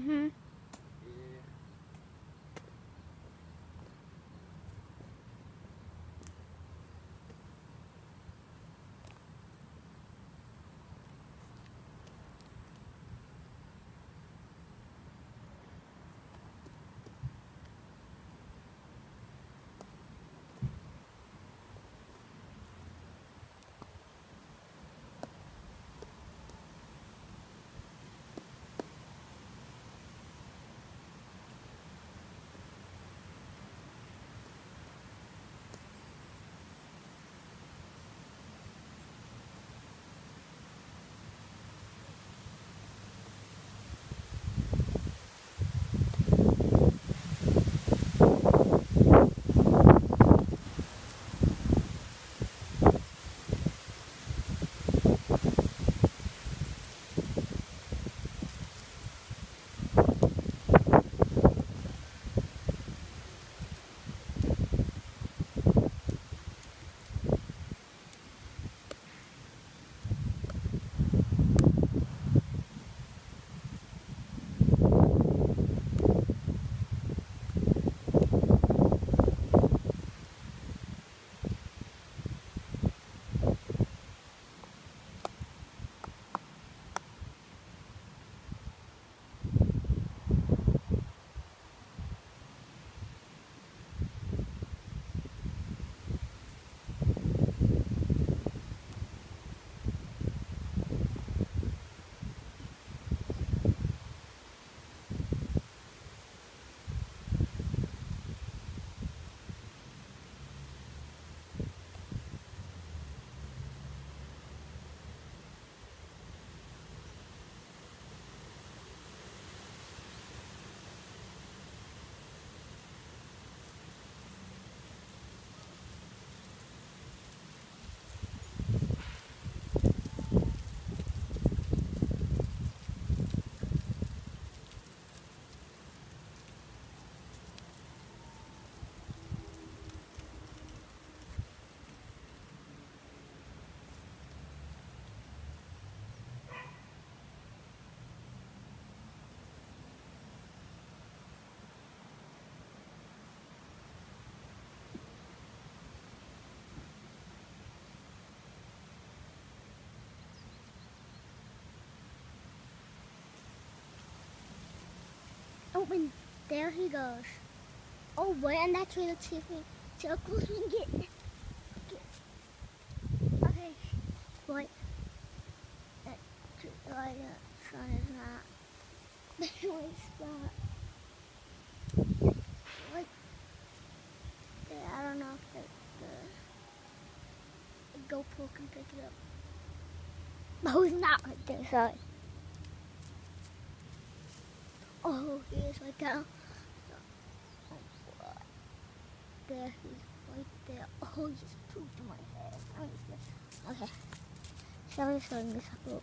Mm-hmm. Oh, and there he goes. Oh, wait, and that's where let's see if we see how close we can get. Okay, wait. That sun is not the only spot. Like there, I don't know if the GoPro can pick it up. Oh, he's not right there, sorry. Oh, he is right there. There, he's right there. Oh, he just pooped in my head. Okay, so I'm just showing this up a little.